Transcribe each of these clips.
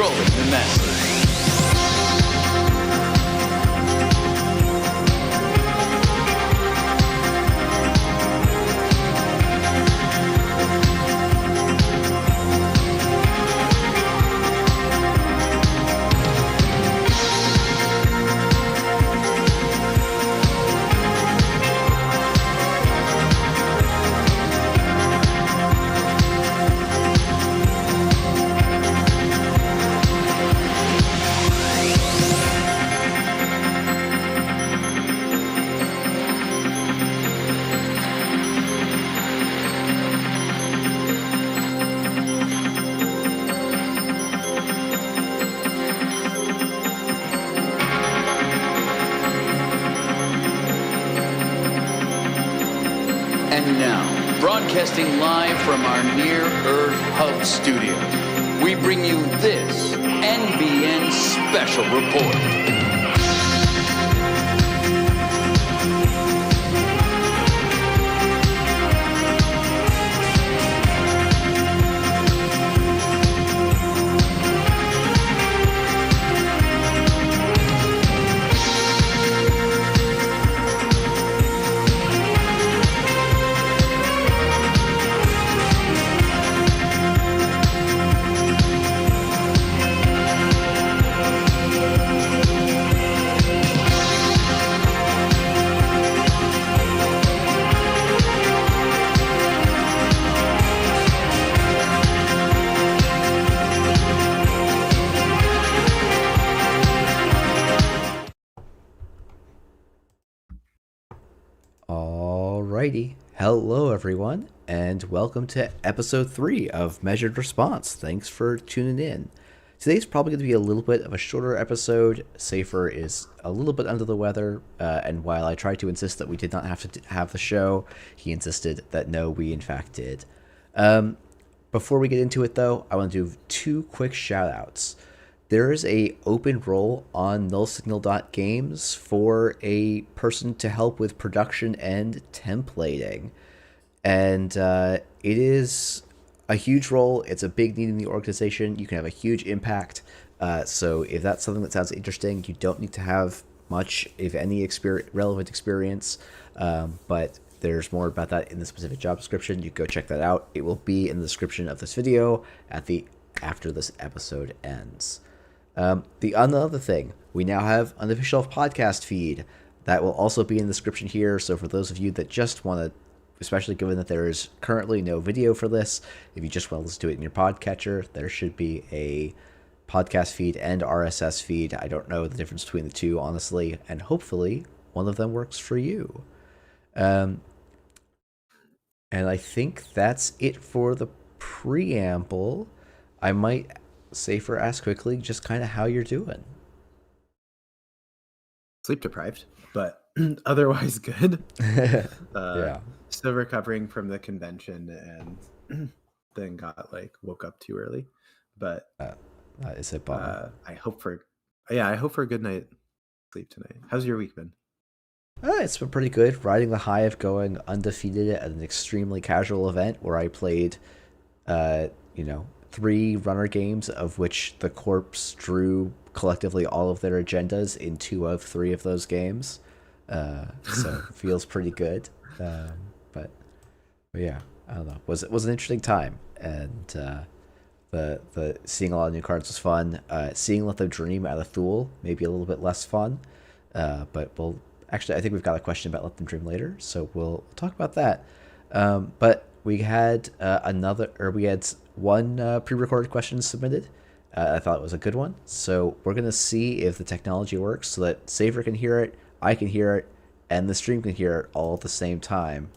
controlling the masses. And now, broadcasting live from our near-Earth hub studio, we bring you this NBN Special Report. Alrighty, hello everyone, and welcome to episode 3 of Measured Response. Thanks for tuning in. Today's probably going to be a little bit of a shorter episode. Safer is a little bit under the weather, and while I tried to insist that we did not have to have the show, he insisted that no, we in fact did. Before we get into it though, I want to do 2 quick shout outs. There is a open role on nullsignal.games for a person to help with production and templating. And it is a huge role. It's a big need in the organization. You can have a huge impact. So if that's something that sounds interesting, you don't need to have much, if any, relevant experience. But there's more about that in the specific job description. You go check that out. It will be in the description of this video after this episode ends. The other thing, we now have an official podcast feed that will also be in the description here. So for those of you that just want to, especially given that there is currently no video for this, if you just want to listen to it in your podcatcher, there should be a podcast feed and RSS feed. I don't know the difference between the two, honestly, and hopefully one of them works for you. And I think that's it for the preamble. I might Safer ask quickly just kind of how you're doing. Sleep deprived, but otherwise good. Yeah. Still recovering from the convention and then woke up too early. But Is it bummer? I hope for a good night sleep tonight. How's your week been? It's been pretty good. Riding the high of going undefeated at an extremely casual event where I played 3 runner games, of which the Corps drew collectively all of their agendas in 2 of 3 of those games. So feels pretty good. But yeah, I don't know. It was an interesting time, and the seeing a lot of new cards was fun. Seeing Let Them Dream out of Thule maybe a little bit less fun. But I think we've got a question about Let Them Dream later, so we'll talk about that. But we had one pre-recorded question submitted. I thought it was a good one. So we're going to see if the technology works so that Safer can hear it, I can hear it, and the stream can hear it all at the same time.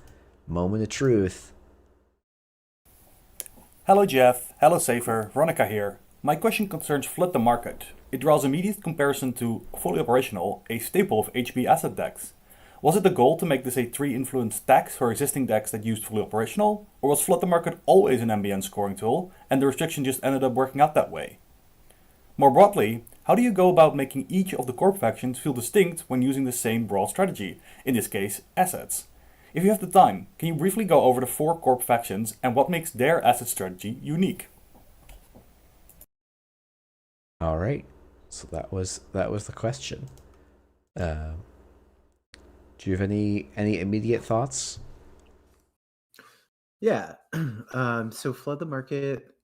Moment of truth. Hello Jeff, hello Safer, Veronica here. My question concerns Flood the Market. It draws immediate comparison to Fully Operational, a staple of HB asset decks. Was it the goal to make this a 3-influence tax for existing decks that used Fully Operational, or was Flood the Market always an NBN scoring tool, and the restriction just ended up working out that way? More broadly, how do you go about making each of the Corp factions feel distinct when using the same broad strategy, in this case, assets? If you have the time, can you briefly go over the 4 Corp factions and what makes their asset strategy unique? All right. So that was the question. Uh, do you have any immediate thoughts? Yeah. So Flood the Market,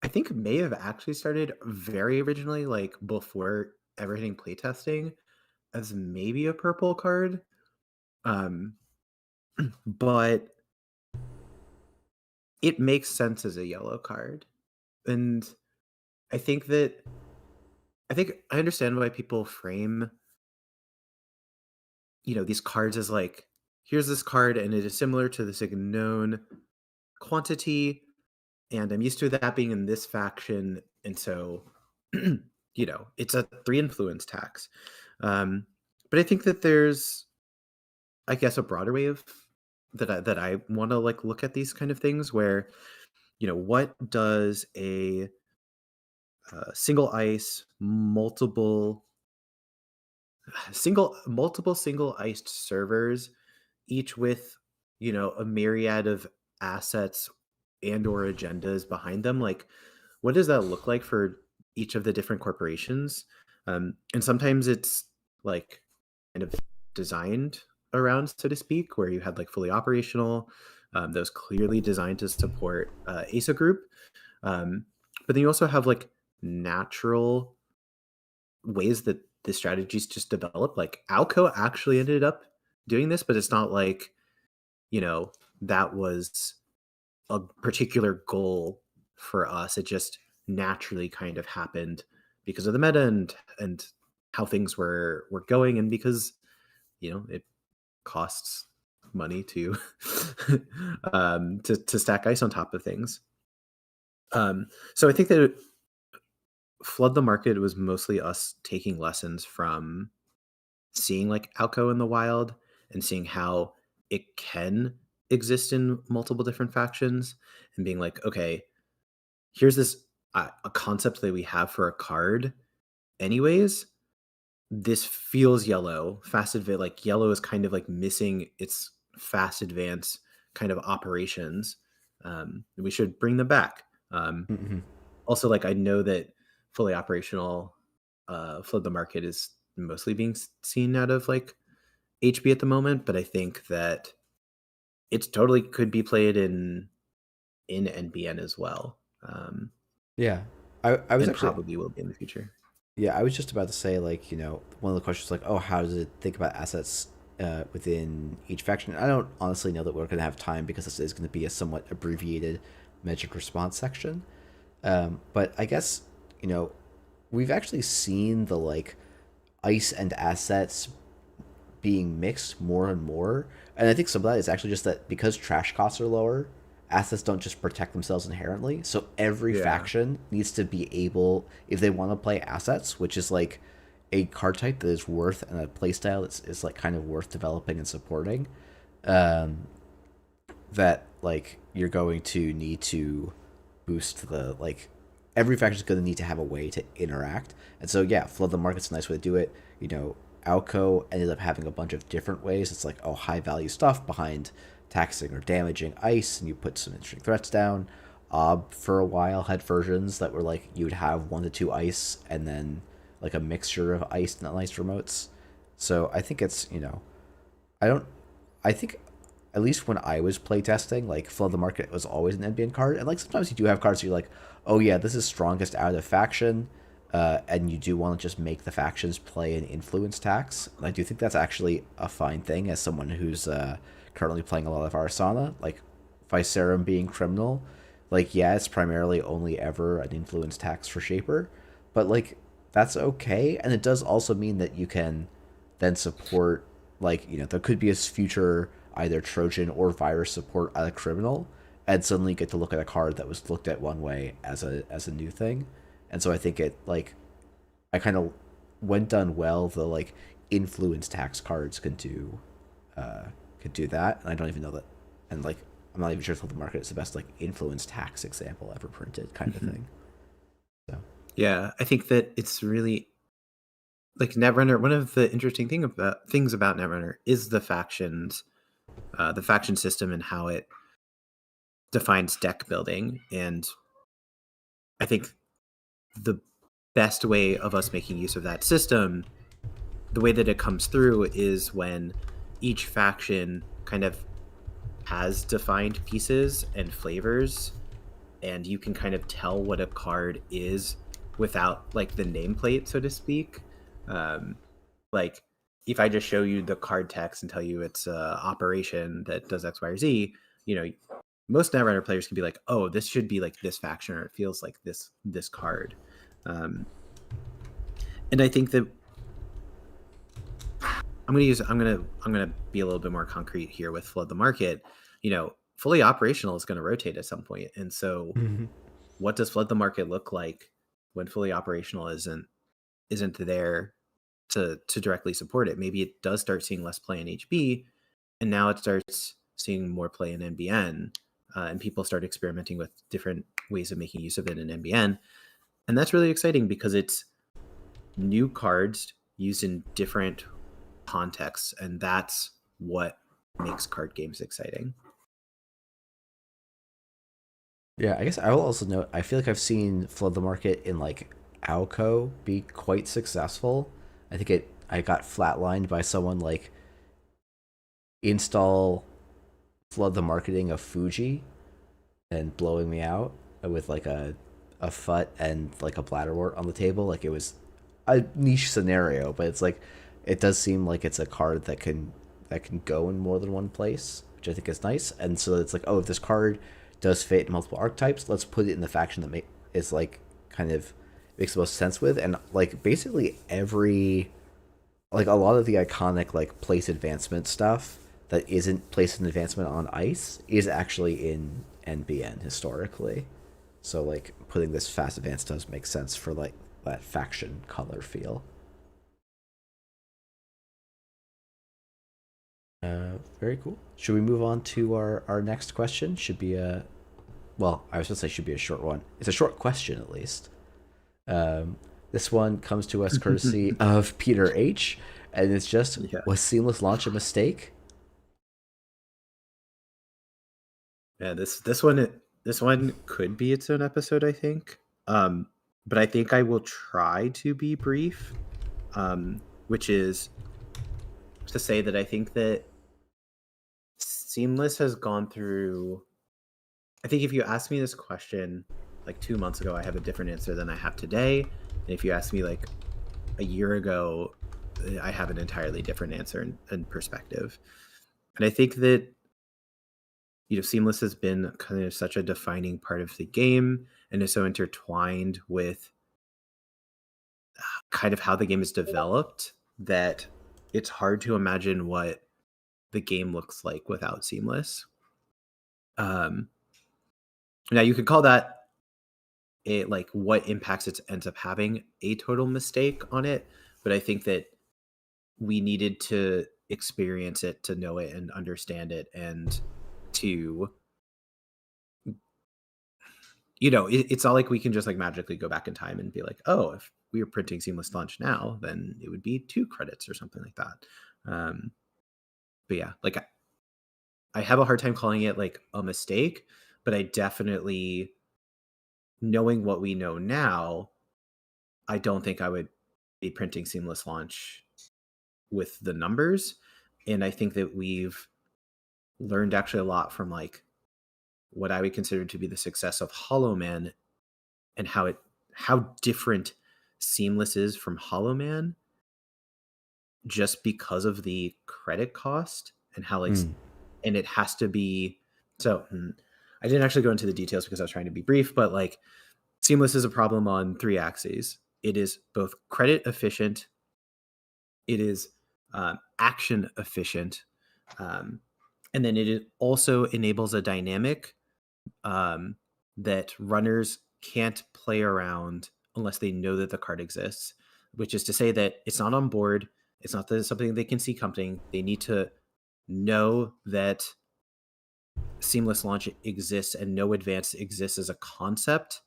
I think may have actually started very originally, like before everything playtesting, as maybe a purple card. Um, but it makes sense as a yellow card. And I think that I understand why people frame, these cards as like, here's this card and it is similar to this like known quantity, and I'm used to that being in this faction, and so it's a 3 influence tax. But I think that there's, I guess, a broader way of that I want to like look at these kind of things where, what does a single ice, multiple single iced servers, each with, a myriad of assets and or agendas behind them, like what does that look like for each of the different corporations? And sometimes it's like kind of designed around, so to speak, where you had like fully operational, that was clearly designed to support ASA group. um, but then you also have like natural ways that the strategies just develop. Like Alco actually ended up doing this, but it's not like, that was a particular goal for us. It just naturally kind of happened because of the meta and how things were going, and because it costs money to to stack ice on top of things. So I think that Flood the Market was mostly us taking lessons from seeing like Alco in the wild and seeing how it can exist in multiple different factions, and being like, okay, here's this a concept that we have for a card anyways. This feels yellow fast advance, like yellow is kind of like missing its fast advance kind of operations. We should bring them back. Mm-hmm. Also, like I know that fully operational Flood the Market is mostly being seen out of like HB at the moment, but I think that it totally could be played in NBN as well. Yeah. I was And actually probably will be in the future. Yeah, I was just about to say, like, one of the questions, like, oh, how does it think about assets within each faction? I don't honestly know that we're going to have time because this is going to be a somewhat abbreviated measured response section. But I guess, you know, we've actually seen the, like, ice and assets being mixed more and more. And I think some of that is actually just that because trash costs are lower, assets don't just protect themselves inherently. So every Yeah. faction needs to be able, if they want to play assets, which is like a card type that is worth and a playstyle is like kind of worth developing and supporting, um, that like you're going to need to boost the like every faction is going to need to have a way to interact. And so yeah, flood the market's a nice way to do it. Alco ended up having a bunch of different ways. It's like, oh, high value stuff behind taxing or damaging ice, and you put some interesting threats down. For a while had versions that were like you would have 1 to 2 ice and then like a mixture of ice and ice remotes. So I think it's I don't I think at least when I was playtesting, like Flood the Market was always an NBN card, and like sometimes you do have cards where you're like, oh yeah, this is strongest out of faction, and you do want to just make the factions play an influence tax. And I do think that's actually a fine thing as someone who's currently playing a lot of Arsana, like Viserum being criminal. Like yeah, it's primarily only ever an influence tax for Shaper, but like that's okay, and it does also mean that you can then support like there could be a future either Trojan or virus support at a criminal, and suddenly get to look at a card that was looked at one way as a new thing. And so I think it like I kind of when done well, the like influence tax cards uh can do that. And I don't even know that, and like I'm not even sure if the market is the best like influence tax example ever printed kind of Mhm. thing. So Yeah, I think that it's really like Netrunner. One of the interesting things about Netrunner is the faction system, and how it defines deck building. And I think the best way of us making use of that system, the way that it comes through is when each faction kind of has defined pieces and flavors, and you can kind of tell what a card is without like the nameplate, so to speak. Like if I just show you the card text and tell you it's a operation that does X, Y, or Z, most Netrunner players can be like, oh, this should be like this faction, or it feels like this card. And I think that I'm gonna be a little bit more concrete here with Flood the Market. Fully operational is going to rotate at some point, and so what does Flood the Market look like when fully operational isn't there to directly support it? Maybe it does start seeing less play in HB, and now it starts seeing more play in NBN, and people start experimenting with different ways of making use of it in NBN, and that's really exciting because it's new cards used in different contexts, and that's what makes card games exciting. Yeah, I guess I will also note, I feel like I've seen Flood the Market in like Alco be quite successful. I think I got flatlined by someone like install Flood the Marketing of Fuji and blowing me out with like a FUT and like a Bladderwort on the table. Like it was a niche scenario, but it's like it does seem like it's a card that can go in more than one place, which I think is nice. And so it's like, oh, if this card does fit in multiple archetypes, let's put it in the faction that is like kind of makes the most sense with. And like basically every, like a lot of the iconic like place advancement stuff that isn't place and advancement on ice is actually in NBN historically. So like putting this fast advance does make sense for like that faction color feel. Very cool. Should we move on to our next question? Should be a, well, I was going to say should be a short one. It's a short question at least. This one comes to us courtesy of Peter H, and it's just, was seamless launch a mistake? Yeah, this one could be its own episode, I think. But I think I will try to be brief, which is to say that I think that Seamless has gone through, I think if you asked me this question like 2 months ago, I have a different answer than I have today. And if you asked me like a year ago, I have an entirely different answer and perspective. And I think that, Seamless has been kind of such a defining part of the game and is so intertwined with kind of how the game is developed that it's hard to imagine what the game looks like without Seamless. Now you could call that like what impacts it ends up having a total mistake on it, but I think that we needed to experience it to know it and understand it, and to, it's not like we can just like magically go back in time and be like, oh, if we were printing Seamless Launch now, then it would be 2 credits or something like that. But yeah, like I have a hard time calling it like a mistake, but I definitely, knowing what we know now, I don't think I would be printing Seamless Launch with the numbers. And I think that we've learned actually a lot from like what I would consider to be the success of Hollow Man, and how different Seamless is from Hollow Man, just because of the credit cost and how like and it has to be so. I didn't actually go into the details because I was trying to be brief, but like Seamless is a problem on 3 axes. It is both credit efficient, it is action efficient, and then it also enables a dynamic that runners can't play around unless they know that the card exists, which is to say that it's not on board. It's not something they can see coming. They need to know that Seamless Launch exists and no advance exists as a concept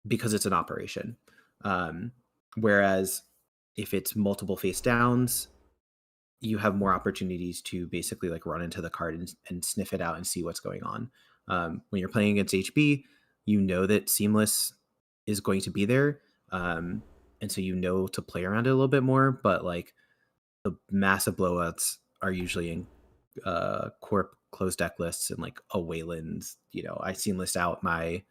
because it's an operation. Whereas if it's multiple face downs, you have more opportunities to basically like run into the card and sniff it out and see what's going on. When you're playing against HB, you know that Seamless is going to be there. and so to play around it a little bit more. But like the massive blowouts are usually in corp closed deck lists and like a Wayland. I seamless out my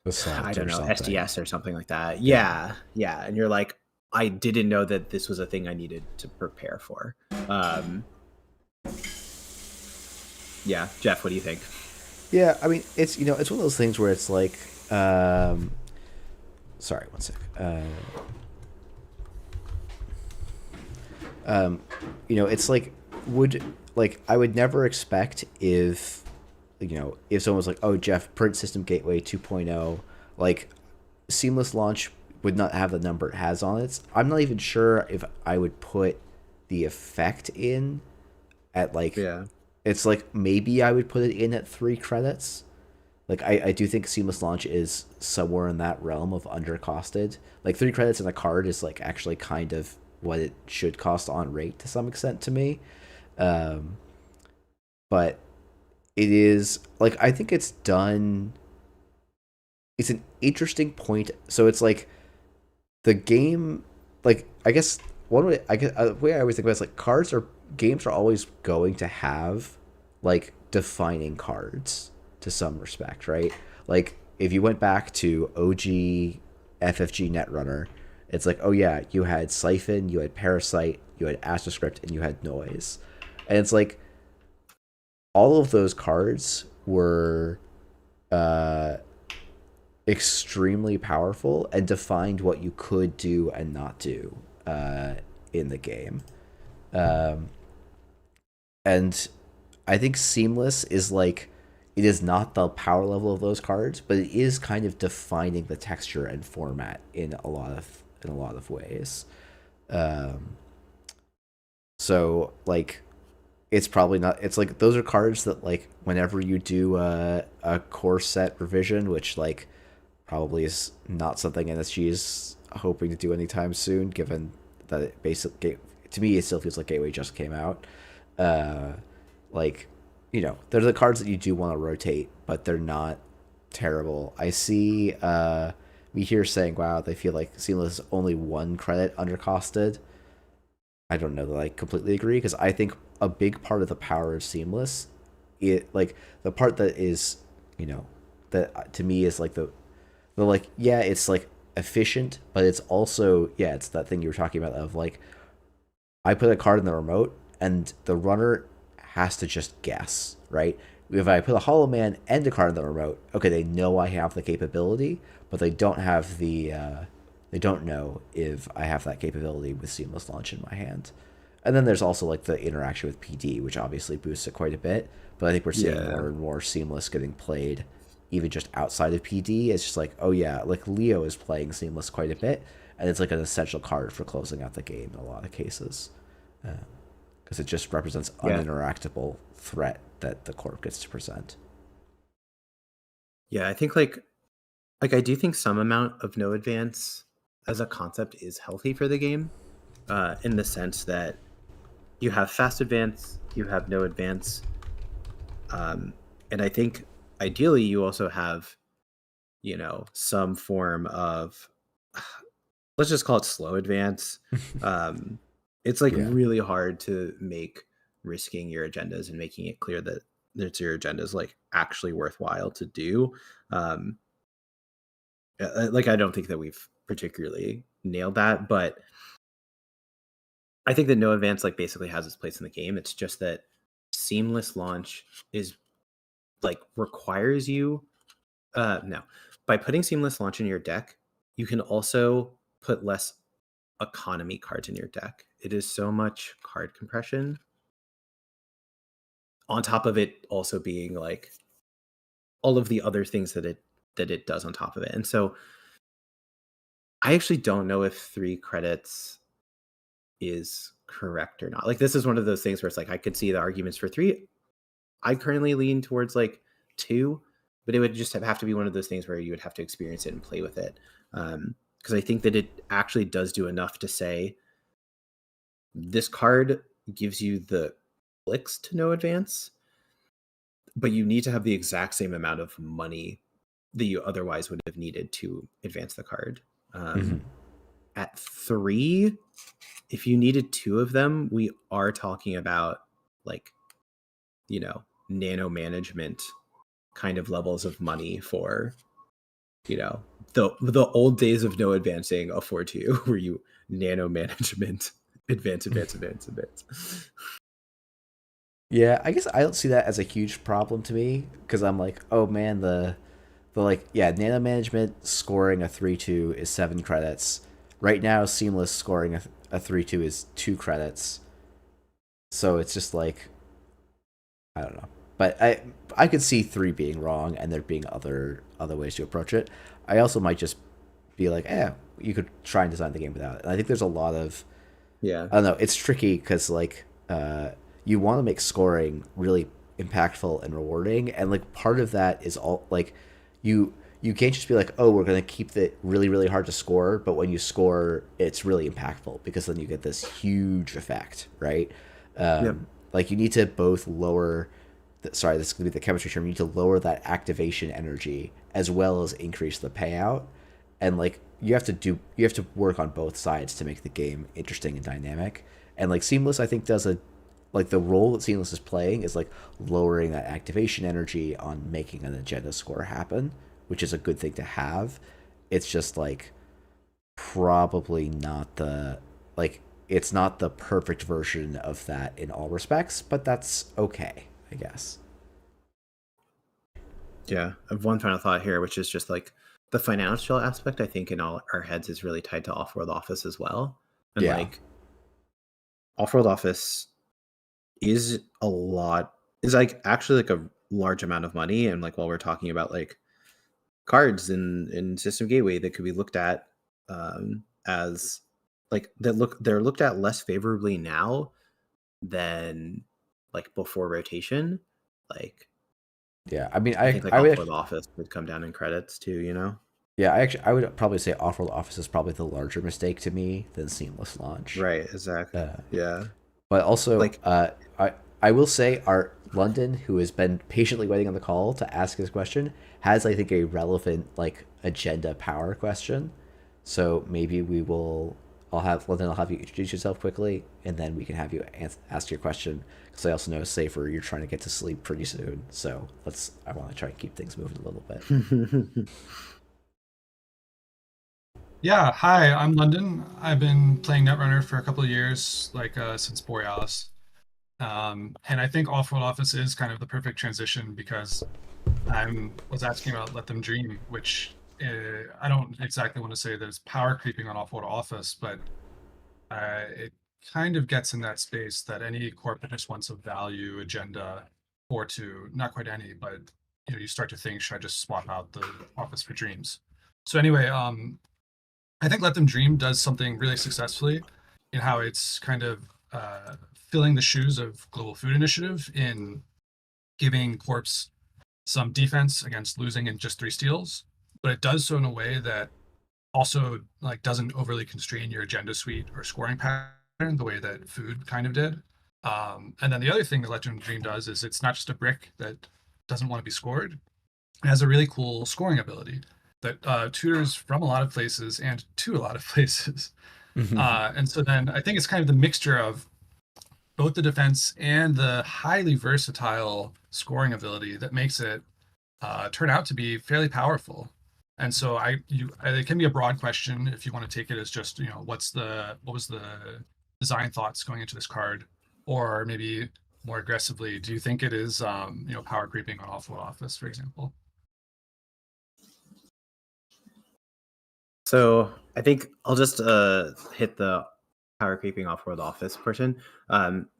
Assault I don't or know, something. SDS or something like that. Yeah. And you're like, I didn't know that this was a thing I needed to prepare for. Yeah, Jeff, what do you think? Yeah, I mean, it's one of those things where it's like, sorry, one sec. It's like I would never expect if someone was like, oh, Jeff, print system gateway 2.0, like seamless launch would not have the number it has on it. I'm not even sure if I would put the effect in at like, Yeah. it's like maybe I would put it in at 3 credits. Like I do think seamless launch is somewhere in that realm of undercosted. Like 3 credits in a card is like actually kind of what it should cost on rate to some extent to me. But it is like, I think it's done. It's an interesting point. So it's like the game, like I guess one way the way I always think about it is like games are always going to have like defining cards to some respect, right? Like if you went back to OG FFG Netrunner, it's like, oh yeah, you had Siphon, you had Parasite, you had Astroscript, and you had Noise. And it's like all of those cards were extremely powerful and defined what you could do and not do in the game. And I think Seamless is like, it is not the power level of those cards, but it is kind of defining the texture and format in a lot of ways. So like, it's probably not. It's like those are cards that like whenever you do a core set revision, which like probably is not something NSG is hoping to do anytime soon, given that it basically, to me, it still feels like Gateway just came out. Like, they're the cards that you do want to rotate, but they're not terrible. I see me here saying, wow, they feel like Seamless is only 1 credit undercosted. I don't know that I completely agree, because I think a big part of the power of Seamless, like the part that is, that to me is like the like, yeah, it's like efficient, but it's also, yeah, it's that thing you were talking about of like, I put a card in the remote and the runner has to just guess, right? If I put a Hollow Man and a card in the remote, okay, they know I have the capability, but they don't have they don't know if I have that capability with Seamless Launch in my hand. And then there's also like the interaction with PD, which obviously boosts it quite a bit. But I think we're seeing more and more Seamless getting played even just outside of PD. It's just like, oh yeah, like Leo is playing Seamless quite a bit, and it's like an essential card for closing out the game in a lot of cases, because it just represents uninteractable threat that the corp gets to present. Yeah, I think like I do think some amount of no advance as a concept is healthy for the game, in the sense that you have fast advance, you have no advance, and I think ideally you also have some form of, let's just call it slow advance. It's like really hard to make risking your agendas and making it clear that your agenda is like actually worthwhile to do. Like I don't think that we've particularly nailed that, but I think that no advance like basically has its place in the game. It's just that seamless launch is like requires you no, by putting seamless launch in your deck, you can also put less economy cards in your deck. It is so much card compression on top of it also being like all of the other things that it does on top of it. And so I actually don't know if 3 credits is correct or not. Like this is one of those things where it's like I could see the arguments for 3. I currently lean towards like 2, but it would just have to be one of those things where you would have to experience it and play with it. Because I think that it actually does do enough to say this card gives you the clicks to no advance, but you need to have the exact same amount of money that you otherwise would have needed to advance the card. Mhm. At 3, if you needed 2 of them, we are talking about like, nano management kind of levels of money for, the old days of no advancing a 4-2 where you nano management advance. Yeah, I guess I don't see that as a huge problem to me because I'm like, oh man, the like yeah, nano management scoring a 3-2 is 7 credits. Right now, seamless scoring a 3-2 is 2 credits. So it's just like I don't know, but I could see 3 being wrong and there being other ways to approach it. I also might just be like, you could try and design the game without it. And I think there's a lot of Yeah. I don't know. It's tricky because you want to make scoring really impactful and rewarding, and like part of that is all like you can't just be like, oh, we're gonna keep it really really hard to score, but when you score, it's really impactful because then you get this huge effect, right? Yep. Like you need to both lower. Sorry, this is gonna be the chemistry term. You need to lower that activation energy as well as increase the payout, and like you have to work on both sides to make the game interesting and dynamic. And like Seamless, I think does a like the role that Seamless is playing is like lowering that activation energy on making an agenda score happen, which is a good thing to have. It's just like probably not the like it's not the perfect version of that in all respects, but that's okay, I guess. Yeah. I have one final thought here, which is just like the financial aspect, I think in all our heads is really tied to Off-World Office as well. And Yeah. like Off-World Office is like actually like a large amount of money. And like while we're talking about like cards in System Gateway that could be looked at as like they're looked at less favorably now than like before rotation. Like Yeah. I mean, I think like I would Off-World Office would come down in credits too, you know? yeah, I would probably say Off-World Office is probably the larger mistake to me than Seamless Launch. Right, exactly. Uh, Yeah. but also, Like I will say our London, who has been patiently waiting on the call to ask his question, has I think a relevant like agenda power question. So maybe we will. I'll have London. I'll have you introduce yourself quickly, and then we can have you ask your question. Because I also know Safer, you're trying to get to sleep pretty soon. So let's. I want to try and keep things moving a little bit. Yeah, hi, I'm London. I've been playing Netrunner for a couple of years, since Borealis. And I think Off-World Office is kind of the perfect transition because I was asking about Let Them Dream, which I don't exactly want to say there's power creeping on Off-World Office, but it kind of gets in that space that any corp that just wants a value agenda or to, not quite any, but you start to think, should I just swap out the Office for Dreams? So anyway, I think Let Them Dream does something really successfully in how it's kind of filling the shoes of Global Food Initiative in giving corps some defense against losing in just 3 steals, but it does so in a way that also like doesn't overly constrain your agenda suite or scoring pattern the way that food kind of did. And then the other thing that Let Them Dream does is it's not just a brick that doesn't want to be scored. It has a really cool scoring ability that tutors from a lot of places and to a lot of places. And so then I think it's kind of the mixture of both the defense and the highly versatile scoring ability that makes it turn out to be fairly powerful. And so it can be a broad question if you want to take it as just what was the design thoughts going into this card, or maybe more aggressively, do you think it is power creeping on Off-World Office, for example? so I think I'll just hit the power creeping Off-World Office portion.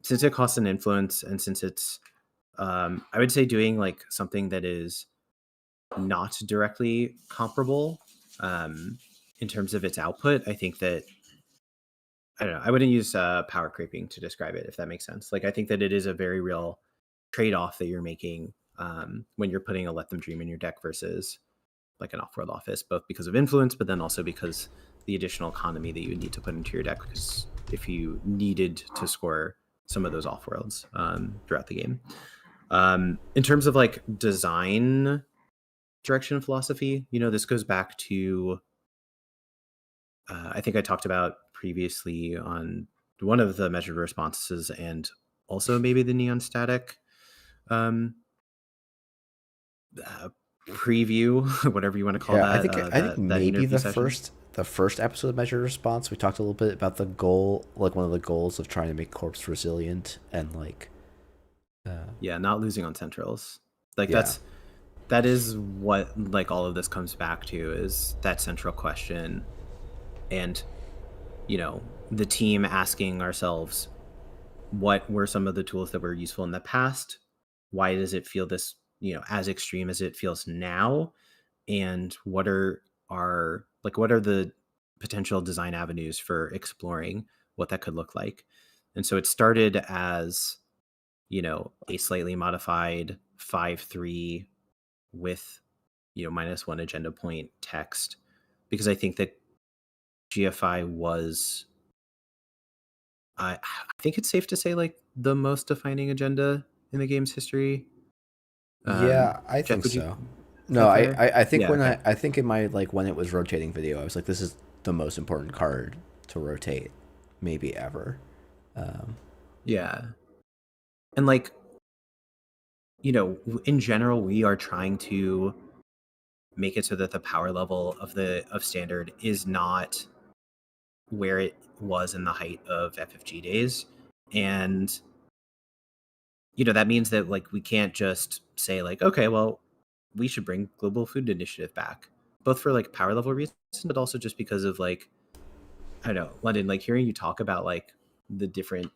Since it costs an influence and since it's I would say doing like something that is not directly comparable in terms of its output, I think that I don't know. I wouldn't use power creeping to describe it, if that makes sense. Like, I think that it is a very real trade-off that you're making when you're putting a Let Them Dream in your deck versus like an Off-World Office, both because of influence, but then also because the additional economy that you would need to put into your deck, because if you needed to score some of those off-worlds throughout the game. In terms of like design direction philosophy, this goes back to I think I talked about previously on one of the measured responses, and also maybe the neon static um, preview, whatever you want to call Yeah, that, I think that maybe interview session. the first episode of Measured Response, we talked a little bit about the goal, like one of the goals of trying to make corpse resilient and like, Yeah, not losing on centrals. Like yeah, that is what like all of this comes back to, is that central question. And the team asking ourselves, what were some of the tools that were useful in the past? Why does it feel this, as extreme as it feels now? And what are the potential design avenues for exploring what that could look like? And so it started as, a slightly modified 5-3 with, -1 agenda point text, because I think that GFI was, I think it's safe to say, like, the most defining agenda in the game's history. yeah, I Jeff, think would you? so. Is No, that fair? I think Yeah. when Okay. I think in my like when it was rotating video, I was like, this is the most important card to rotate, maybe ever. Yeah. And like, in general, we are trying to make it so that the power level of standard is not where it was in the height of FFG days. And that means that like we can't just say like, okay, well, we should bring Global Food Initiative back, both for like power level reasons, but also just because of like, I don't know, London, like hearing you talk about like the different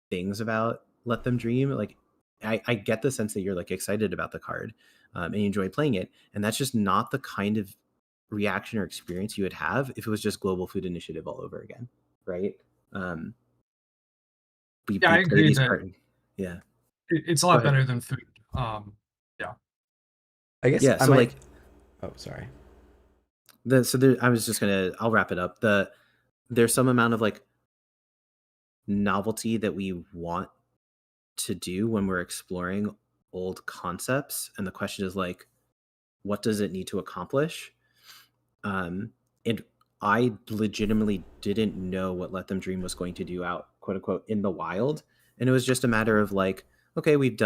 things about Let Them Dream, like I get the sense that you're like excited about the card, and you enjoy playing it, and that's just not the kind of reaction or experience you would have if it was just Global Food Initiative all over again, right? Um, Yeah, we I play agree these that cards. Yeah, it's a go lot ahead. better than food. Yeah. I guess Yeah, I so might. like Oh, sorry. I was just I'll wrap it up. There's some amount of like novelty that we want to do when we're exploring old concepts, and the question is like, what does it need to accomplish? And I legitimately didn't know what Let Them Dream was going to do out, quote unquote, in the wild. And it was just a matter of like, okay, we've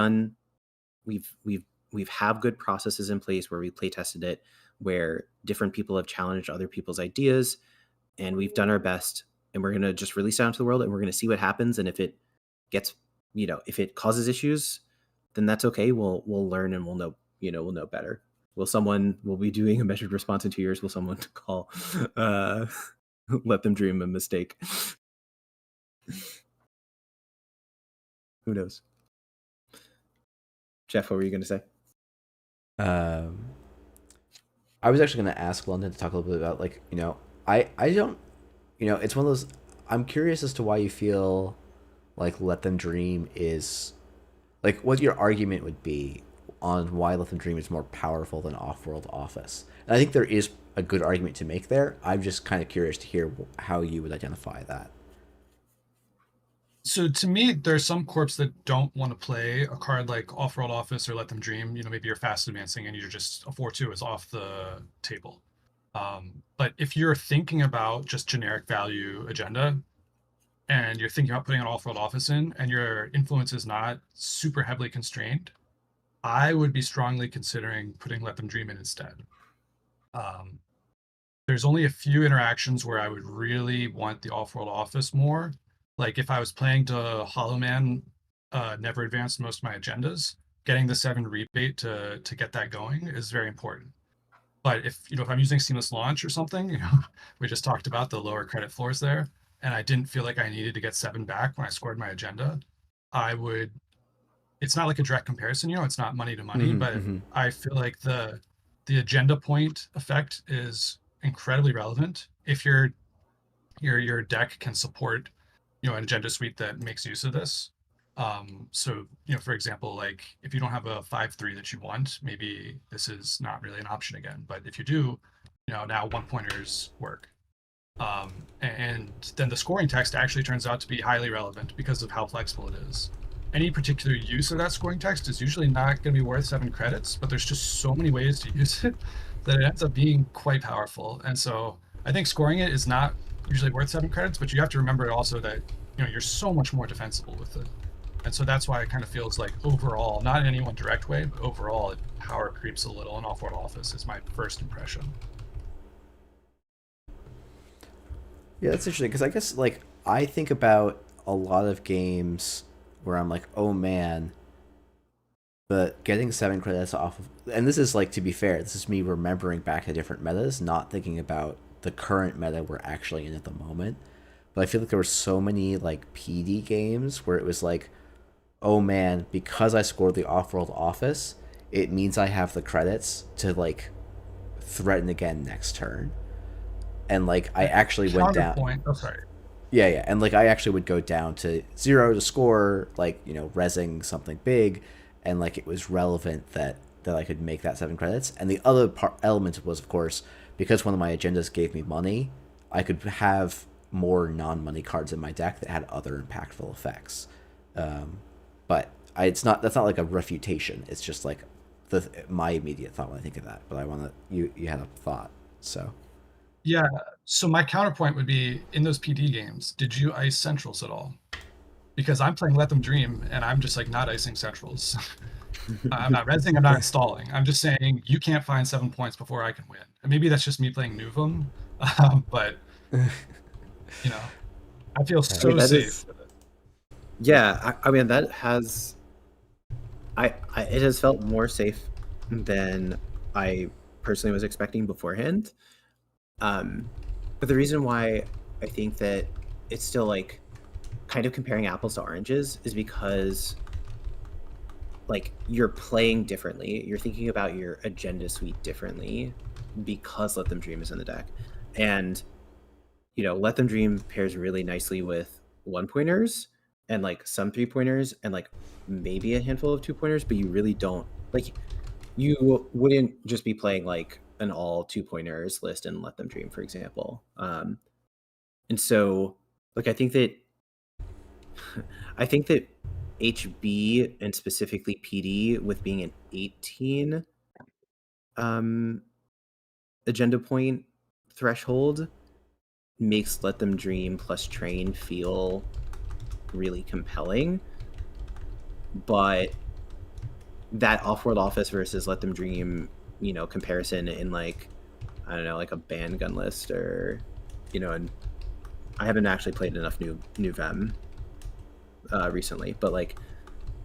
have good processes in place where we play tested it, where different people have challenged other people's ideas, and we've done our best, and we're going to just release it out into the world, and we're going to see what happens. And if it gets, if it causes issues, then that's okay. We'll learn, and we'll know better. Will be doing a measured response in 2 years? Will someone call Let Them Dream a mistake? Who knows? Jeff, what were you going to say? Um, I was actually going to ask London to talk a little bit about like I don't it's one of those. I'm curious as to why you feel like Let Them Dream is like what your argument would be on why Let Them Dream is more powerful than Off-World Office. And I think there is a good argument to make there. I'm just kind of curious to hear how you would identify that. So to me, there's some corps that don't want to play a card like Off-World Office or Let Them Dream. Maybe you're fast advancing and you're just a 4/2 is off the table. But if you're thinking about just generic value agenda and you're thinking about putting an Off-World Office in and your influence is not super heavily constrained, I would be strongly considering putting Let Them Dream in instead. There's only a few interactions where I would really want the Off-World Office more. Like if I was playing to Hollow Man, never advanced most of my agendas, getting the 7 rebate to get that going is very important. But if I'm using seamless launch or something, we just talked about the lower credit floors there, and I didn't feel like I needed to get 7 back when I scored my agenda, I would. It's not like a direct comparison, it's not money to money, Mm-hmm, but mm-hmm. I feel like the agenda point effect is incredibly relevant if your deck can support an agenda suite that makes use of this. So for example, like if you don't have a 5/3 that you want, maybe this is not really an option again, but if you do, now 1-pointers work. And then the scoring text actually turns out to be highly relevant because of how flexible it is. Any particular use of that scoring text is usually not going to be worth 7 credits, but there's just so many ways to use it that it ends up being quite powerful. And so I think scoring it is not usually worth 7 credits, but you have to remember also that you're so much more defensible with it. And so that's why it kind of feels like overall, not in any one direct way, but overall, power creeps a little in Off-World Office is my first impression. Yeah, that's interesting because I guess like I think about a lot of games where I'm like, oh man, but getting 7 credits off of, and this is like, to be fair, this is me remembering back to different metas, not thinking about the current meta we're actually in at the moment. But I feel like there were so many like PD games where it was like, oh man, because I scored the off-world office, it means I have the credits to like threaten again next turn. And like I actually went down. Counterpoint. Oh, sorry. Yeah, and like I actually would go down to 0 to score, like rezzing something big, and like it was relevant that I could make that 7 credits. And the other element was, of course, because one of my agendas gave me money, I could have more non-money cards in my deck that had other impactful effects. But that's not like a refutation. It's just like my immediate thought when I think of that. But I want to you had a thought, so. Yeah. So my counterpoint would be, in those PD games, did you ice centrals at all? Because I'm playing Let Them Dream, and I'm just like not icing centrals. I'm not rezzing, I'm not installing. I'm just saying you can't find 7 points before I can win. And maybe that's just me playing Nuvum, but I feel so safe with it. Yeah, I mean that has, it has felt more safe than I personally was expecting beforehand. But the reason why I think that it's still like kind of comparing apples to oranges is because like you're playing differently. You're thinking about your agenda suite differently because Let Them Dream is in the deck. And Let Them Dream pairs really nicely with 1-pointers and like some 3-pointers and like maybe a handful of 2-pointers, but you really don't like, you wouldn't just be playing like an all 2-pointers list and Let Them Dream, for example. And so like I think that HB and specifically PD with being an 18 agenda point threshold makes Let Them Dream plus Train feel really compelling. But that Off-World Office versus Let Them Dream, comparison in like, I don't know, like a ban gun list or, and I haven't actually played enough new Vem recently, but like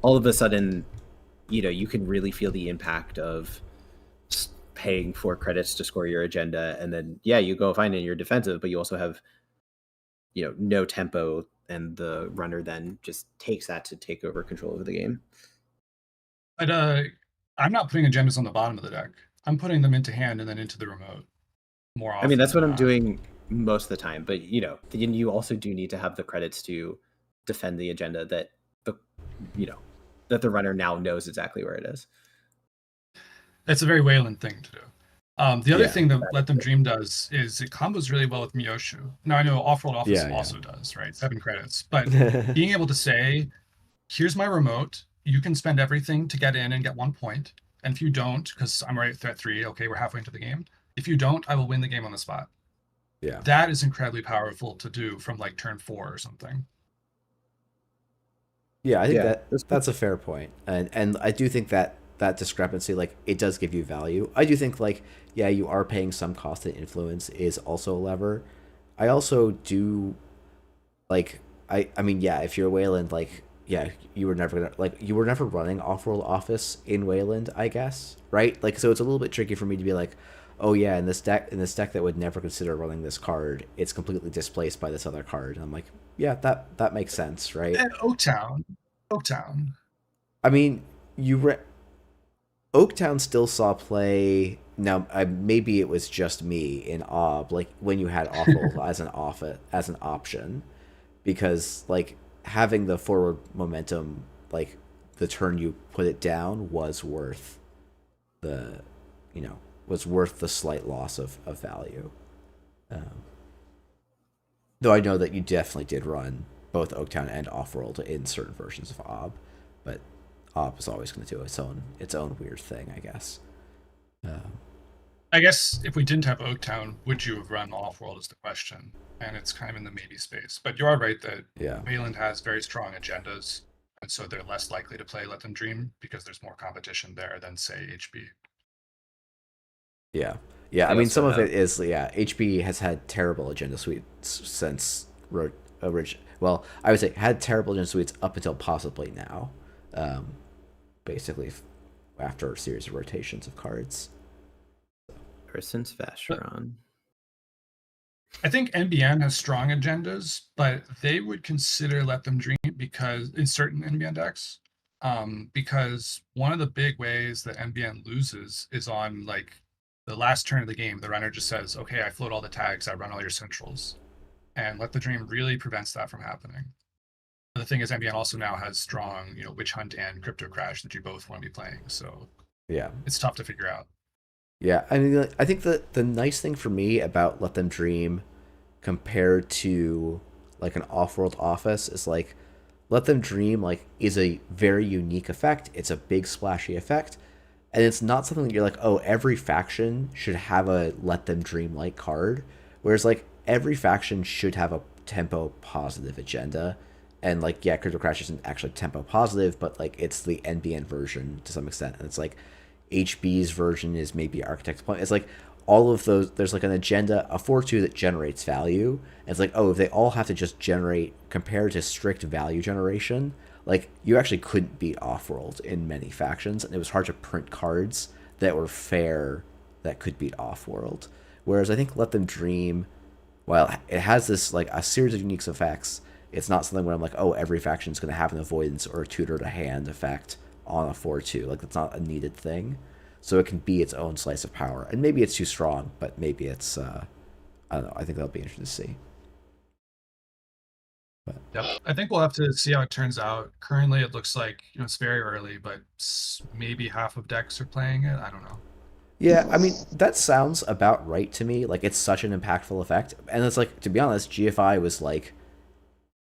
all of a sudden, you can really feel the impact of paying 4 credits to score your agenda, and then you go find it in your defensive, but you also have no tempo, and the runner then just takes that to take over control of the game. But I'm not putting agendas on the bottom of the deck. I'm putting them into hand and then into the remote more often. I mean, that's what I'm doing most of the time, but you also do need to have the credits to defend the agenda that that the runner now knows exactly where it is. It's a very Wayland thing to do. The other thing that Let Them Dream does is it combos really well with Myoshu. Now I know Off-World Office also does, right? 7 credits. But being able to say, here's my remote, you can spend everything to get in and get 1 point. And if you don't, because I'm right at threat 3, okay, we're halfway into the game. If you don't, I will win the game on the spot. Yeah. That is incredibly powerful to do from like turn 4 or something. Yeah, I think that's a fair point. And I do think that discrepancy, like, it does give you value. I do think, like, you are paying some cost and influence is also a lever. I also do, like, I mean, if you're Wayland, like, you were never running Off-World Office in Wayland, I guess, right? Like, so it's a little bit tricky for me to be like, oh yeah, in this deck that would never consider running this card, it's completely displaced by this other card. And I'm like, yeah, that makes sense, right? And Oaktown. I mean, Oaktown still saw play. Now, maybe it was just me in Ob, like when you had Awful as an option, because like having the forward momentum, like the turn you put it down, was worth the slight loss of value. Though I know that you definitely did run both Oaktown and Offworld in certain versions of Ob, but Ob is always going to do its own weird thing, I guess. I guess if we didn't have Oaktown, would you have run Offworld is the question. And it's kind of in the maybe space. But you are right that Yeah. Wayland has very strong agendas, and so they're less likely to play Let Them Dream because there's more competition there than, say, HB. Yeah. Yeah, I They mean, also some of have it is, yeah, HB has had terrible agenda suites since well, I would say had terrible agenda suites up until possibly now. Um, basically, after a series of rotations of cards. or since Vacheron. I think NBN has strong agendas, but they would consider Let Them Dream because in certain NBN decks, because one of the big ways that NBN loses is on like the last turn of the game. The runner just says, "Okay, I float all the tags, I run all your centrals," and Let the Dream really prevents that from happening. The thing is, NBN also now has strong, Witch Hunt and Crypto Crash that you both want to be playing, so Yeah. it's tough to figure out. Yeah, I mean, I think the nice thing for me about Let Them Dream compared to like an off-world office is like Let Them Dream like is a very unique effect. It's a big splashy effect, and it's not something that you're like, oh, every faction should have a Let Them Dream like card. Whereas like every faction should have a tempo positive agenda, and like yeah, Crypto Crash isn't actually tempo positive, but like it's the NBN version to some extent, and it's like HB's version is maybe Architect's Point. It's like all of those. There's like an agenda, a 4/2 that generates value. And it's like, oh, if they all have to just generate compared to strict value generation, like you actually couldn't beat Offworld in many factions, and it was hard to print cards that were fair that could beat Offworld. Whereas I think Let Them Dream, while it has this like a series of unique effects, it's not something where I'm like, oh, every faction is going to have an avoidance or a tutor to hand effect on a 4/2. Like that's not a needed thing. So it can be its own slice of power. And maybe it's too strong, but maybe it's I don't know. I think that'll be interesting to see. But Yep. I think we'll have to see how it turns out. Currently, it looks like it's very early, but maybe half of decks are playing it. I don't know. yeah, I mean that sounds about right to me. Like it's such an impactful effect. And it's like, to be honest, GFI was like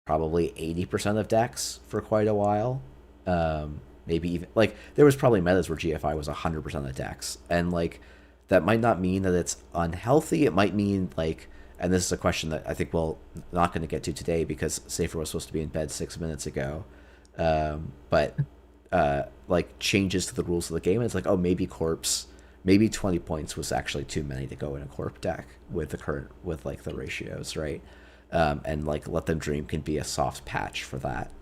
probably 80% of decks for quite a while. Maybe even like there was probably metas where GFI was 100% of decks, and like that might not mean that it's unhealthy. It might mean like, and this is a question that I think we'll not going to get to today because Safer was supposed to be in bed 6 minutes ago. But like changes to the rules of the game, and it's like, oh, maybe Corpse, maybe 20 points was actually too many to go in a Corp deck with the current with like the ratios, right? And like Let Them Dream can be a soft patch for that.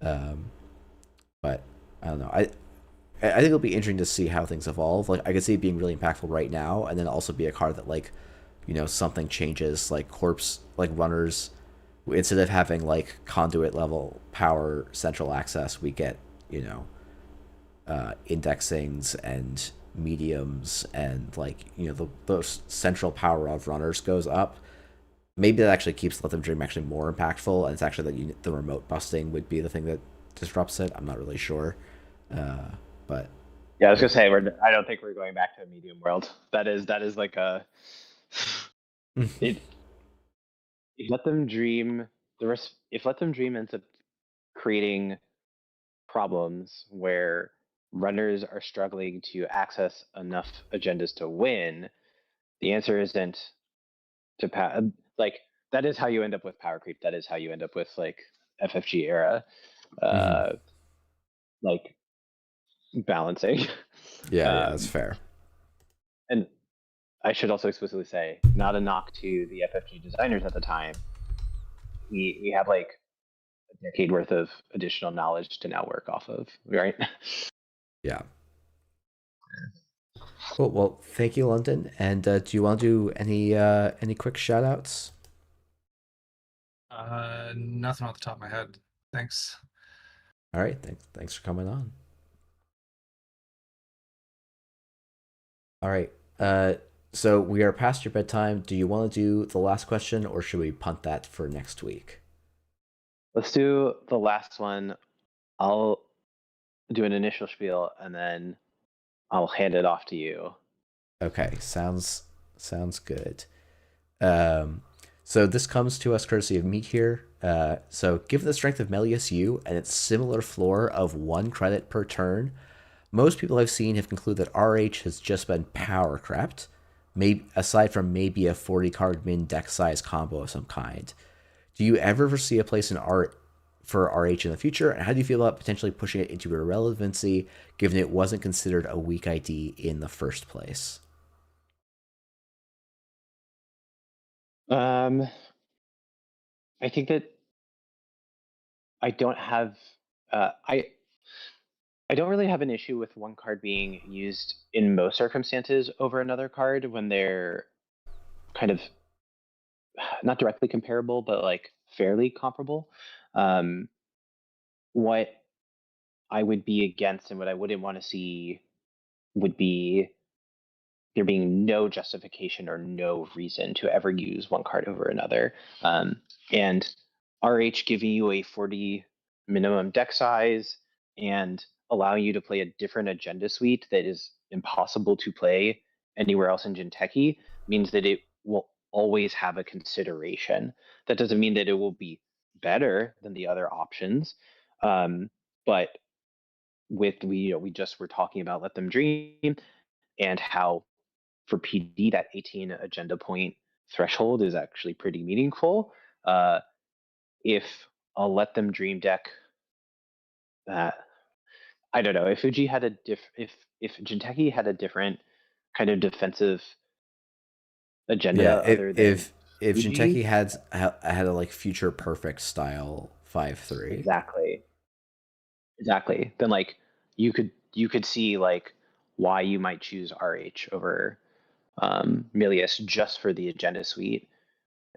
But I don't know. I think it'll be interesting to see how things evolve. Like I could see it being really impactful right now, and then also be a card that like, something changes. Like Corpse, like runners, instead of having like conduit level power central access, we get indexings and mediums, and like the central power of runners goes up. Maybe that actually keeps Let Them Dream actually more impactful, and it's actually that the remote busting would be the thing that disrupts it. I'm not really sure, but Yeah, I was gonna say I don't think we're going back to a medium world. That is like a it. If Let Them Dream, if Let Them Dream ends up creating problems where runners are struggling to access enough agendas to win, the answer isn't to like that is how you end up with power creep. That is how you end up with like FFG era, like balancing. yeah, that's fair. And I should also explicitly say, not a knock to the FFG designers at the time. We have like a decade worth of additional knowledge to now work off of, right? Yeah. Cool. Well, thank you, London. And do you want to do any quick shout outs? Nothing off the top of my head. Thanks. All right. Thanks for coming on. All right. So we are past your bedtime. Do you want to do the last question, or should we punt that for next week? Let's do the last one. I'll do an initial spiel and then I'll hand it off to you. Okay. Sounds good. So this comes to us courtesy of Meat here. So given the strength of Melius U and its similar floor of 1 credit per turn, most people I've seen have concluded that RH has just been power crept. maybe aside from maybe a 40 card min deck size combo of some kind. Do you ever foresee a place in art for RH in the future? And how do you feel about potentially pushing it into irrelevancy, given it wasn't considered a weak ID in the first place? I think that I don't have uh, I I don't really have an issue with one card being used in most circumstances over another card when they're kind of not directly comparable, but like fairly comparable. Um, what I would be against and what I wouldn't want to see would be there being no justification or no reason to ever use one card over another. And RH giving you a 40 minimum deck size and allowing you to play a different agenda suite that is impossible to play anywhere else in Jinteki means that it will always have a consideration. That doesn't mean that it will be better than the other options. But with we just were talking about Let Them Dream and how for PD, that 18 agenda point threshold is actually pretty meaningful. Uh, if a Let Them Dream deck, uh, I don't know, if Fuji had a if Jinteki had a different kind of defensive Yeah, agenda other than if Fuji, Jinteki had a like future perfect style 5/3. exactly, exactly, then like you could see like why you might choose RH over Milius just for the agenda suite.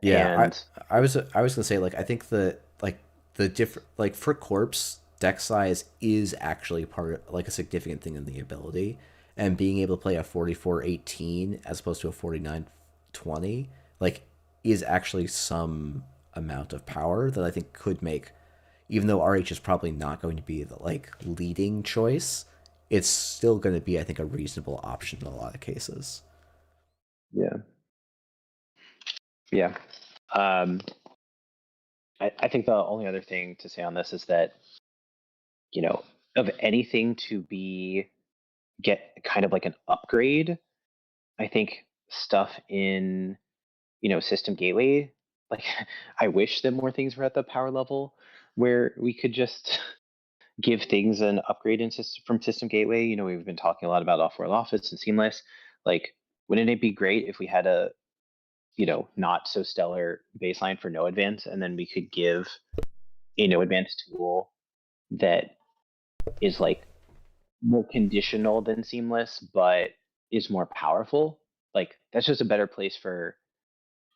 Yeah, And I was gonna say like I think the different like for corpse deck size is actually part of like a significant thing in the ability, and being able to play a 44/18 as opposed to a 49/20 like is actually some amount of power that I think could make, even though RH is probably not going to be the like leading choice, it's still going to be I think a reasonable option in a lot of cases. yeah, yeah. Um, I think the only other thing to say on this is that, of anything to be get kind of like an upgrade, I think stuff in, System Gateway, like I wish that more things were at the power level where we could just give things an upgrade in system from System Gateway. We've been talking a lot about off-world office and seamless. Like, wouldn't it be great if we had a, not so stellar baseline for no advance, and then we could give a no advance tool that is like more conditional than seamless, but is more powerful. Like that's just a better place for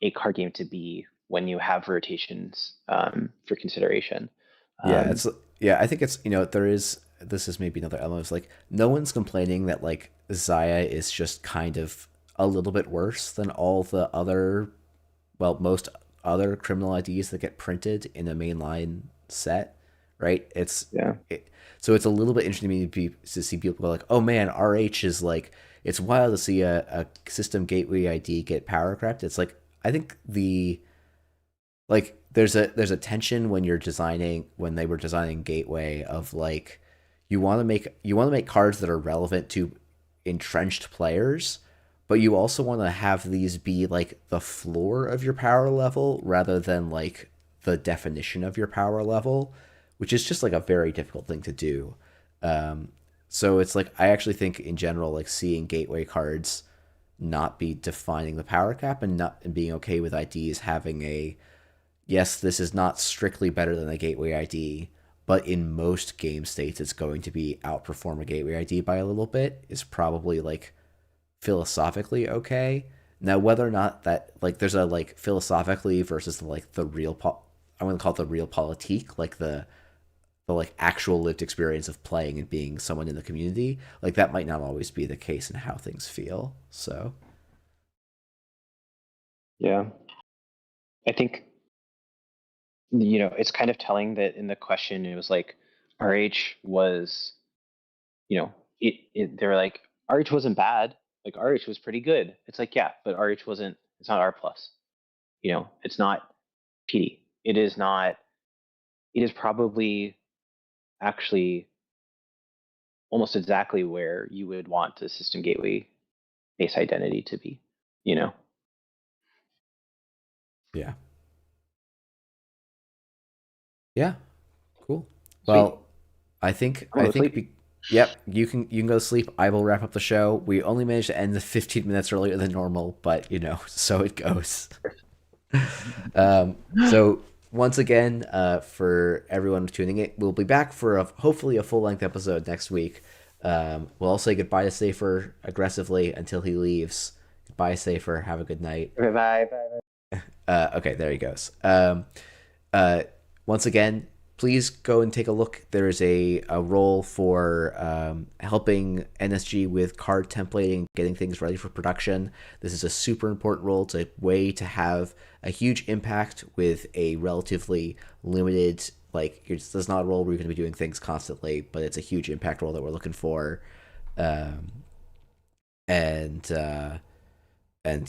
a card game to be when you have rotations for consideration. Yeah, Um, it's yeah, I think it's there is this is maybe another element. It's like no one's complaining that like Zaya is just kind of a little bit worse than all the other most other criminal IDs that get printed in a mainline set, right? yeah, So it's a little bit interesting to see people go like, oh man, RH is like it's wild to see a system gateway ID get power crept. It's like I think the like there's a tension when they were designing gateway of like you want to make cards that are relevant to entrenched players, but you also want to have these be like the floor of your power level rather than like the definition of your power level, which is just like a very difficult thing to do. So it's like I actually think in general like seeing gateway cards not be defining the power cap and being okay with IDs having a yes, this is not strictly better than a gateway ID, but in most game states, it's going to be outperform a gateway ID by a little bit is probably like philosophically okay. Now, whether or not that like there's a like philosophically versus like the real I'm gonna call it the real politique, like the like actual lived experience of playing and being someone in the community, like that might not always be the case in how things feel. So yeah. I think it's kind of telling that in the question it was like RH was, they were like RH wasn't bad, like RH was pretty good. It's like yeah, but RH wasn't. It's not R plus. It's not PD. It is not. It is probably actually almost exactly where you would want the system gateway base identity to be. you know. Yeah. Yeah. Cool. Sweet. Well, I think I'm gonna go sleep. yep, you can go to sleep. I will wrap up the show. We only managed to end the 15 minutes earlier than normal, but so it goes. So once again, for everyone tuning in, we'll be back for hopefully a full length episode next week. We'll all say goodbye to Safer aggressively until he leaves. Goodbye, Safer. Have a good night. Okay, bye. Okay, there he goes. Once again, please go and take a look. There's a role for helping NSG with card templating, getting things ready for production. This is a super important role. It's a way to have a huge impact with a relatively limited, this is not a role where you're going to be doing things constantly, but it's a huge impact role that we're looking for. And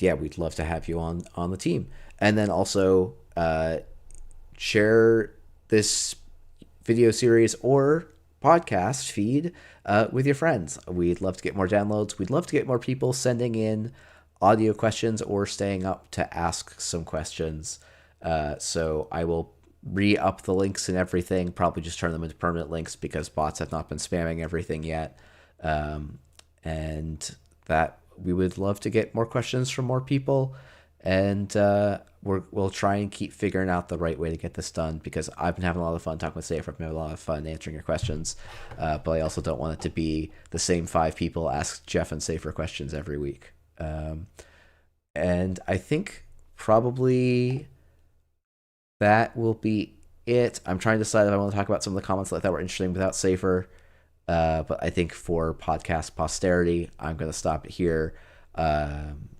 yeah, we'd love to have you on the team. And then also share this video series or podcast feed with your friends. We'd love to get more downloads. We'd love to get more people sending in audio questions or staying up to ask some questions. So I will re-up the links and everything, probably just turn them into permanent links because bots have not been spamming everything yet. And that we would love to get more questions from more people. And we'll try and keep figuring out the right way to get this done because I've been having a lot of fun talking with Safer. I've been having a lot of fun answering your questions. But I also don't want it to be the same 5 people ask Jeff and Safer questions every week. And I think probably that will be it. I'm trying to decide if I want to talk about some of the comments that I thought were interesting without Safer. But I think for podcast posterity, I'm going to stop it here.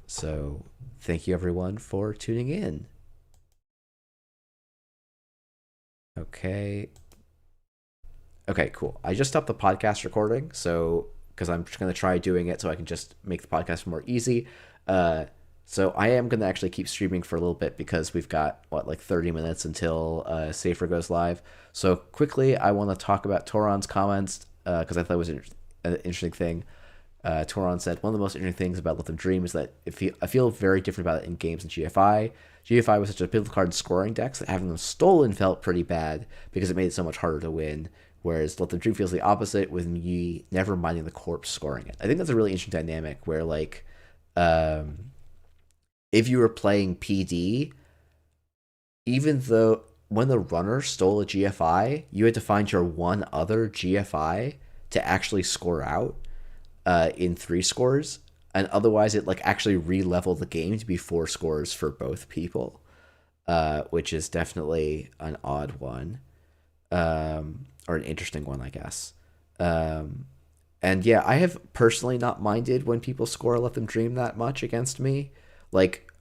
So thank you everyone for tuning in. Okay, cool. I just stopped the podcast recording, so because I'm just going to try doing it so I can just make the podcast more easy. So I am going to actually keep streaming for a little bit because we've got 30 minutes until Safer goes live. So quickly, I want to talk about Toron's comments because I thought it was an interesting thing. Toron said, one of the most interesting things about Let Them Dream is that I feel very different about it in games in GFI. GFI was such a pivotal card scoring decks that having them stolen felt pretty bad because it made it so much harder to win, whereas Let Them Dream feels the opposite with Yi never minding the corpse scoring it. I think that's a really interesting dynamic where, if you were playing PD, even though when the runner stole a GFI, you had to find your one other GFI to actually score out in 3 scores, and otherwise it actually re-leveled the game to be 4 scores for both people, which is definitely an odd one, or an interesting one, I guess. And yeah, I have personally not minded when people score Let Them Dream that much against me.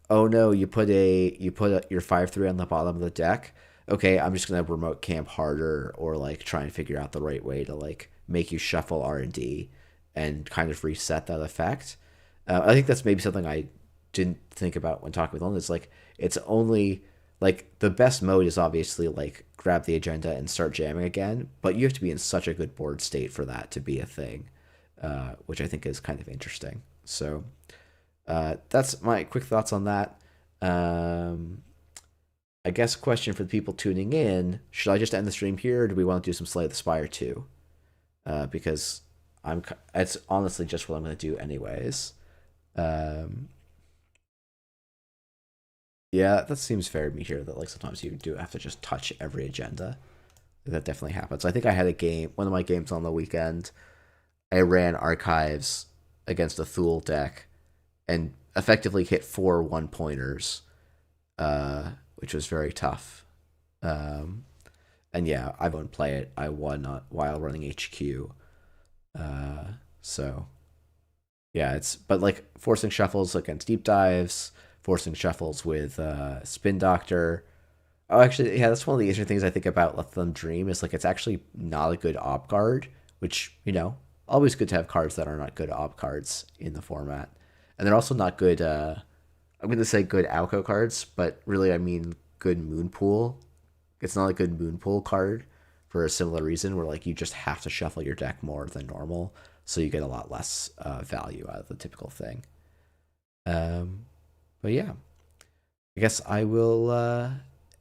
Oh no, you put your 5/3 on the bottom of the deck. Okay, I'm just gonna remote camp harder or try and figure out the right way to make you shuffle R&D and kind of reset that effect. I think that's maybe something I didn't think about when talking with London. It's it's only the best mode is obviously grab the agenda and start jamming again, but you have to be in such a good board state for that to be a thing, which I think is kind of interesting. So that's my quick thoughts on that. I guess a question for the people tuning in, should I just end the stream here or do we want to do some Slay the Spire too? Because it's honestly just what I'm going to do anyways. Yeah, that seems fair to me here that sometimes you do have to just touch every agenda. That definitely happens. I think I had one of my games on the weekend, I ran Archives against a Thule deck and effectively hit 4 1-pointers, which was very tough. And yeah, I won't play it. I won while running HQ. So yeah, but forcing shuffles against deep dives, forcing shuffles with Spin Doctor. Oh, actually, yeah, that's one of the interesting things I think about Let Them Dream is it's actually not a good op card, which, always good to have cards that are not good op cards in the format. And they're also not good, I'm going to say good Alco cards, but really I mean good Moonpool. It's not a good Moonpool card for a similar reason where you just have to shuffle your deck more than normal, so you get a lot less value out of the typical thing. But yeah, I guess I will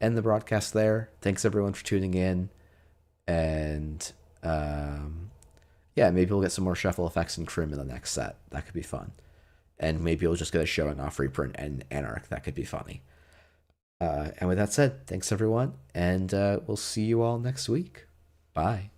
end the broadcast there. Thanks everyone for tuning in, and yeah, maybe we'll get some more shuffle effects and Crim in the next set. That could be fun. And maybe we'll just get a showing off reprint and Anarch. That could be funny. And with that said, thanks everyone, and we'll see you all next week. Bye.